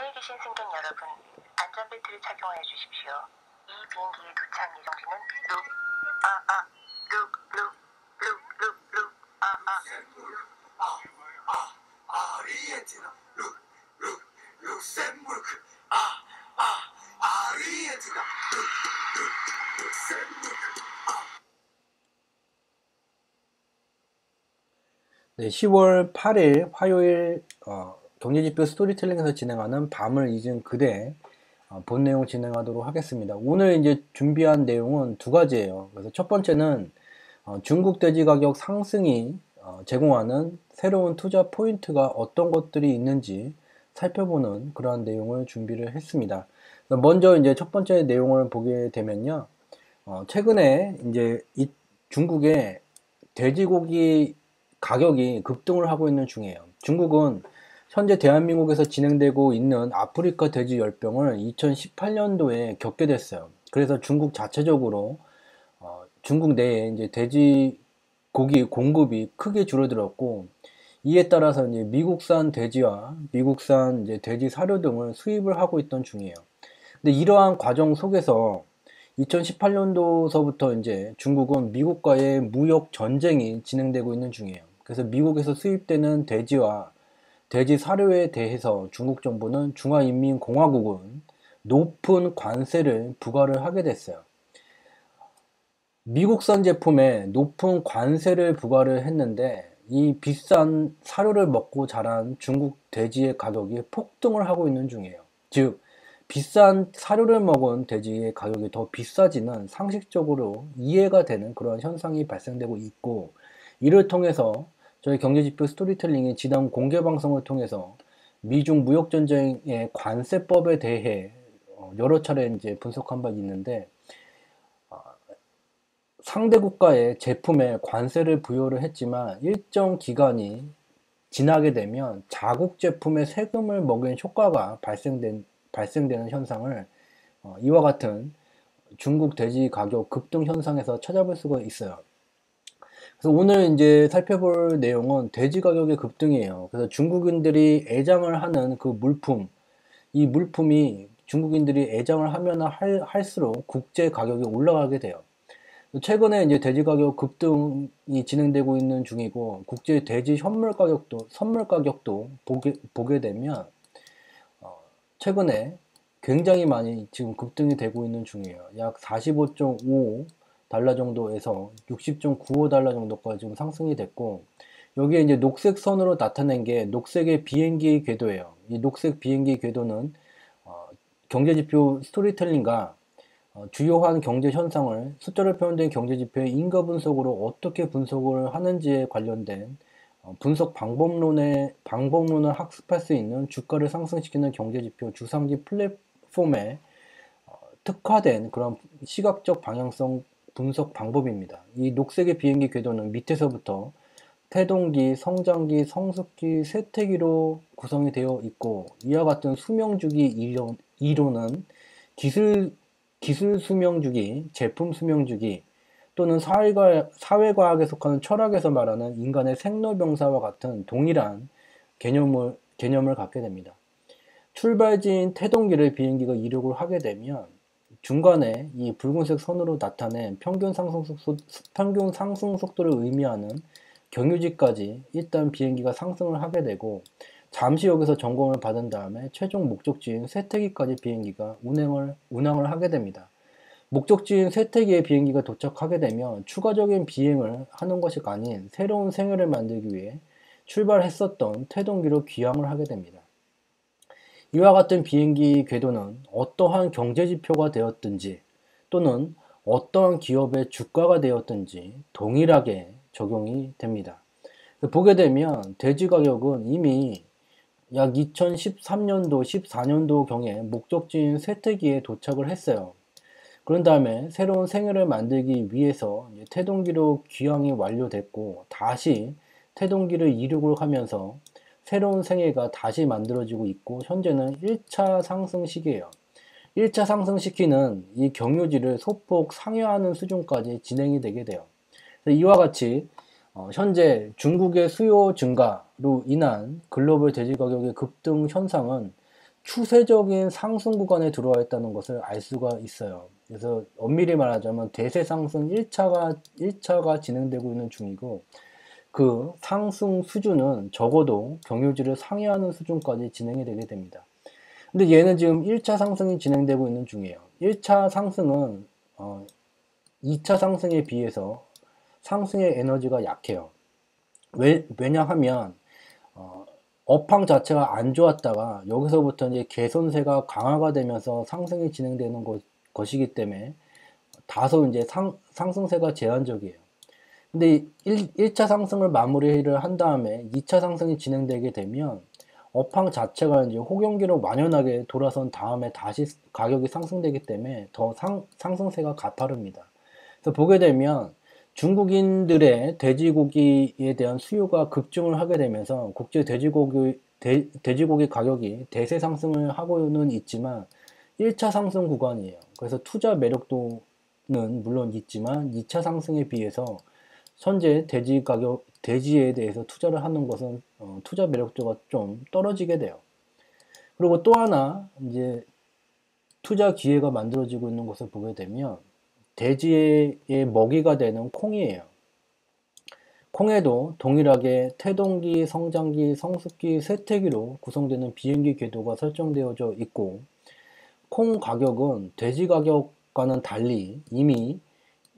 안에 계신 승객 여러분, 안전벨트를 착용하여 주십시오. 이 비행기의 도착 예정지는 아르헨티나, 룩셈부르크, 아르헨티나, 룩셈부르크. 네, 10월 8일 화요일 경제지표 스토리텔링에서 진행하는 밤을 잊은 그대 본 내용 진행하도록 하겠습니다. 오늘 이제 준비한 내용은 두 가지예요. 그래서 첫 번째는 중국 돼지 가격 상승이 제공하는 새로운 투자 포인트가 어떤 것들이 있는지 살펴보는 그러한 내용을 준비를 했습니다. 먼저 이제 첫 번째 내용을 보게 되면요. 최근에 이제 이 중국의 돼지고기 가격이 급등을 하고 있는 중이에요. 중국은 현재 대한민국에서 진행되고 있는 아프리카 돼지 열병을 2018년도에 겪게 됐어요. 그래서 중국 자체적으로 중국 내에 이제 돼지 고기 공급이 크게 줄어들었고, 이에 따라서 이제 미국산 돼지와 미국산 이제 돼지 사료 등을 수입을 하고 있던 중이에요. 근데 이러한 과정 속에서 2018년도서부터 이제 중국은 미국과의 무역 전쟁이 진행되고 있는 중이에요. 그래서 미국에서 수입되는 돼지와 돼지 사료에 대해서 중국 정부는 중화인민공화국은 높은 관세를 부과를 하게 됐어요. 미국산 제품에 높은 관세를 부과를 했는데 이 비싼 사료를 먹고 자란 중국 돼지의 가격이 폭등을 하고 있는 중이에요. 즉, 비싼 사료를 먹은 돼지의 가격이 더 비싸지는 상식적으로 이해가 되는 그런 현상이 발생되고 있고, 이를 통해서 저희 경제지표 스토리텔링이 지난 공개방송을 통해서 미중 무역전쟁의 관세법에 대해 여러 차례 이제 분석한 바 있는데, 상대 국가의 제품에 관세를 부여를 했지만 일정 기간이 지나게 되면 자국 제품에 세금을 먹인 효과가 발생되는 현상을 이와 같은 중국 돼지 가격 급등 현상에서 찾아볼 수가 있어요. 그래서 오늘 이제 살펴볼 내용은 돼지 가격의 급등이에요. 그래서 중국인들이 애장을 하는 그 물품, 이 물품이 중국인들이 애장을 하면 할수록 국제 가격이 올라가게 돼요. 최근에 이제 돼지 가격 급등이 진행되고 있는 중이고, 국제 돼지 선물 가격도 보게 되면 최근에 굉장히 많이 지금 급등이 되고 있는 중이에요. 약 45.5달러 정도에서 60.95달러 정도까지 지금 상승이 됐고, 여기에 이제 녹색 선으로 나타낸 게 녹색의 비행기 궤도예요. 이 녹색 비행기 궤도는 경제지표 스토리텔링과 주요한 경제 현상을 숫자로 표현된 경제지표의 인과 분석으로 어떻게 분석을 하는지에 관련된 분석 방법론을 학습할 수 있는 주가를 상승시키는 경제지표 주상지 플랫폼에 특화된 그런 시각적 방향성 분석 방법입니다. 이 녹색의 비행기 궤도는 밑에서부터 태동기, 성장기, 성숙기, 쇠퇴기로 구성이 되어 있고, 이와 같은 수명주기 이론은 기술 수명주기, 제품 수명주기, 또는 사회과학에 속하는 철학에서 말하는 인간의 생로병사와 같은 동일한 개념을 갖게 됩니다. 출발지인 태동기를 비행기가 이륙을 하게 되면 중간에 이 붉은색 선으로 나타낸 평균 상승 속도를 의미하는 경유지까지 일단 비행기가 상승을 하게 되고, 잠시 여기서 점검을 받은 다음에 최종 목적지인 쇠퇴기까지 비행기가 운항을 하게 됩니다. 목적지인 쇠퇴기에 비행기가 도착하게 되면 추가적인 비행을 하는 것이 아닌 새로운 생애를 만들기 위해 출발했었던 태동기로 귀향을 하게 됩니다. 이와 같은 비행기 궤도는 어떠한 경제지표가 되었든지 또는 어떠한 기업의 주가가 되었든지 동일하게 적용이 됩니다. 보게 되면 돼지 가격은 이미 약 2013년도, 14년도 경에 목적지인 쇠퇴기에 도착을 했어요. 그런 다음에 새로운 생애를 만들기 위해서 태동기로 귀향이 완료됐고, 다시 태동기를 이륙을 하면서 새로운 생애가 다시 만들어지고 있고, 현재는 1차 상승 시기예요. 1차 상승 시기는 이 경유지를 소폭 상회하는 수준까지 진행이 되게 돼요. 이와 같이 현재 중국의 수요 증가로 인한 글로벌 돼지 가격의 급등 현상은 추세적인 상승 구간에 들어와 있다는 것을 알 수가 있어요. 그래서 엄밀히 말하자면 대세 상승 1차가 진행되고 있는 중이고, 그 상승 수준은 적어도 경유지를 상회하는 수준까지 진행이 되게 됩니다. 근데 얘는 지금 1차 상승이 진행되고 있는 중이에요. 1차 상승은 2차 상승에 비해서 상승의 에너지가 약해요. 왜냐하면 업황 자체가 안 좋았다가 여기서부터 이제 개선세가 강화가 되면서 상승이 진행되는 것이기 때문에 다소 이제 상승세가 제한적이에요. 근데 1차 상승을 마무리를 한 다음에 2차 상승이 진행되게 되면 업황 자체가 이제 호경기로 완연하게 돌아선 다음에 다시 가격이 상승되기 때문에 더 상승세가 가파릅니다. 그래서 보게 되면 중국인들의 돼지고기에 대한 수요가 급증을 하게 되면서 국제 돼지고기 가격이 대세 상승을 하고는 있지만 1차 상승 구간이에요. 그래서 투자 매력도는 물론 있지만 2차 상승에 비해서 현재 돼지에 대해서 투자를 하는 것은 투자 매력도가 좀 떨어지게 돼요. 그리고 또 하나 이제 투자 기회가 만들어지고 있는 것을 보게 되면 돼지의 먹이가 되는 콩이에요. 콩에도 동일하게 태동기, 성장기, 성숙기, 쇠퇴기로 구성되는 비행기 궤도가 설정되어져 있고, 콩 가격은 돼지 가격과는 달리 이미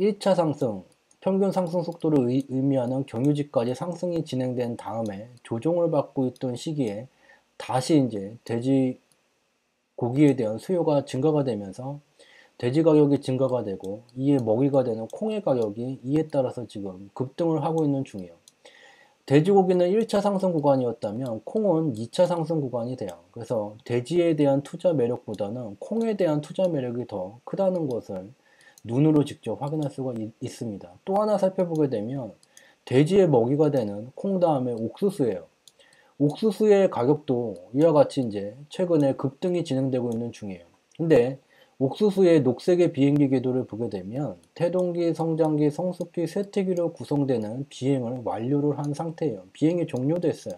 1차 상승, 평균 상승 속도를 의미하는 경유지까지 상승이 진행된 다음에 조정을 받고 있던 시기에 다시 이제 돼지 고기에 대한 수요가 증가가 되면서 돼지 가격이 증가가 되고 이에 먹이가 되는 콩의 가격이 이에 따라서 지금 급등을 하고 있는 중이에요. 돼지고기는 1차 상승 구간이었다면 콩은 2차 상승 구간이 돼요. 그래서 돼지에 대한 투자 매력보다는 콩에 대한 투자 매력이 더 크다는 것을 눈으로 직접 확인할 수가 있습니다. 또 하나 살펴보게 되면 돼지의 먹이가 되는 콩 다음에 옥수수예요. 옥수수의 가격도 이와 같이 이제 최근에 급등이 진행되고 있는 중이에요. 근데 옥수수의 녹색의 비행기 궤도를 보게 되면 태동기, 성장기, 성숙기, 쇠퇴기로 구성되는 비행을 완료를 한 상태예요. 비행이 종료됐어요.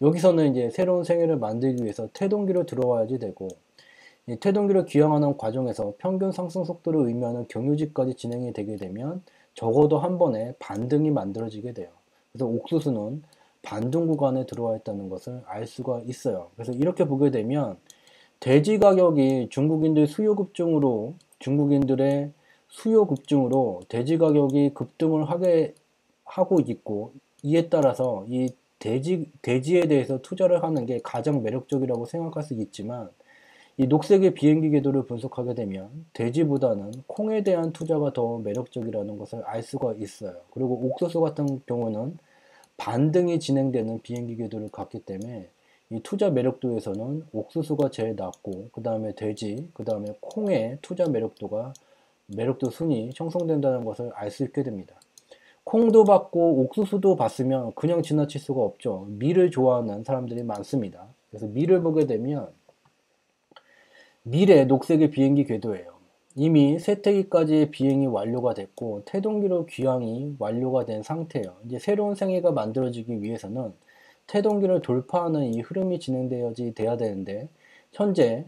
여기서는 이제 새로운 생애를 만들기 위해서 태동기로 들어와야지 되고, 이 태동기를 귀향하는 과정에서 평균 상승 속도를 의미하는 경유지까지 진행이 되게 되면 적어도 한 번에 반등이 만들어지게 돼요. 그래서 옥수수는 반등 구간에 들어와 있다는 것을 알 수가 있어요. 그래서 이렇게 보게 되면 돼지 가격이 중국인들의 수요 급증으로 돼지 가격이 급등을 하고 있고, 이에 따라서 이 돼지에 대해서 투자를 하는 게 가장 매력적이라고 생각할 수 있지만, 이 녹색의 비행기 궤도를 분석하게 되면 돼지보다는 콩에 대한 투자가 더 매력적이라는 것을 알 수가 있어요. 그리고 옥수수 같은 경우는 반등이 진행되는 비행기 궤도를 갖기 때문에 이 투자 매력도에서는 옥수수가 제일 낮고, 그 다음에 돼지, 그 다음에 콩의 투자 매력도 순위 형성된다는 것을 알 수 있게 됩니다. 콩도 받고 옥수수도 봤으면 그냥 지나칠 수가 없죠. 밀을 좋아하는 사람들이 많습니다. 그래서 밀을 보게 되면 밀의 녹색의 비행기 궤도예요. 이미 쇠퇴기까지의 비행이 완료가 됐고 태동기로 귀향이 완료가 된 상태예요. 이제 새로운 생애가 만들어지기 위해서는 태동기를 돌파하는 이 흐름이 돼야 되는데, 현재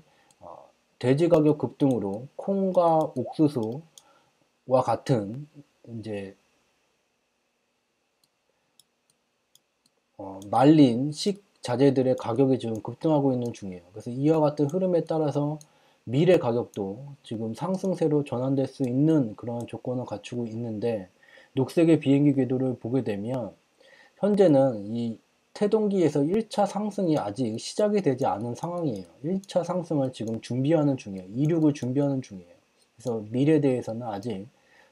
돼지 가격 급등으로 콩과 옥수수와 같은 이제 말린 식자재들의 가격이 지금 급등하고 있는 중이에요. 그래서 이와 같은 흐름에 따라서 밀의 가격도 지금 상승세로 전환될 수 있는 그런 조건을 갖추고 있는데, 녹색의 비행기 궤도를 보게 되면 현재는 이 태동기에서 1차 상승이 아직 시작이 되지 않은 상황이에요. 1차 상승을 지금 준비하는 중이에요. 이륙을 준비하는 중이에요. 그래서 밀에 대해서는 아직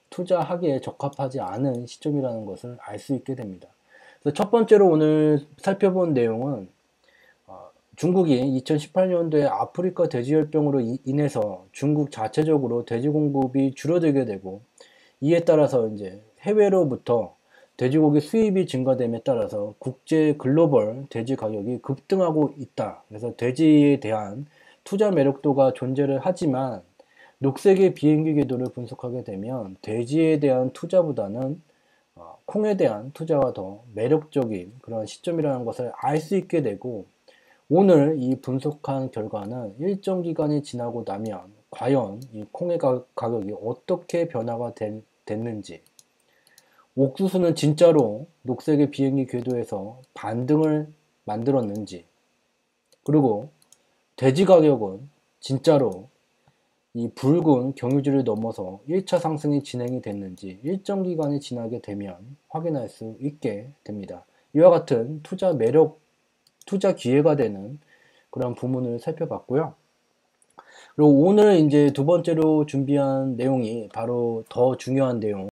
투자하기에 적합하지 않은 시점이라는 것을 알 수 있게 됩니다. 그래서 첫 번째로 오늘 살펴본 내용은 중국이 2018년도에 아프리카 돼지열병으로 인해서 중국 자체적으로 돼지 공급이 줄어들게 되고, 이에 따라서 이제 해외로부터 돼지고기 수입이 증가됨에 따라서 국제 글로벌 돼지 가격이 급등하고 있다. 그래서 돼지에 대한 투자 매력도가 존재를 하지만 녹색의 비행기 궤도를 분석하게 되면 돼지에 대한 투자보다는 콩에 대한 투자가 더 매력적인 그런 시점이라는 것을 알 수 있게 되고, 오늘 이 분석한 결과는 일정 기간이 지나고 나면 과연 이 콩의 가격이 어떻게 변화가 됐는지, 옥수수는 진짜로 녹색의 비행기 궤도에서 반등을 만들었는지, 그리고 돼지 가격은 진짜로 이 붉은 경유지를 넘어서 1차 상승이 진행이 됐는지 일정 기간이 지나게 되면 확인할 수 있게 됩니다. 이와 같은 투자 매력, 투자 기회가 되는 그런 부문을 살펴봤고요. 그리고 오늘 이제 두 번째로 준비한 내용이 바로 더 중요한 내용,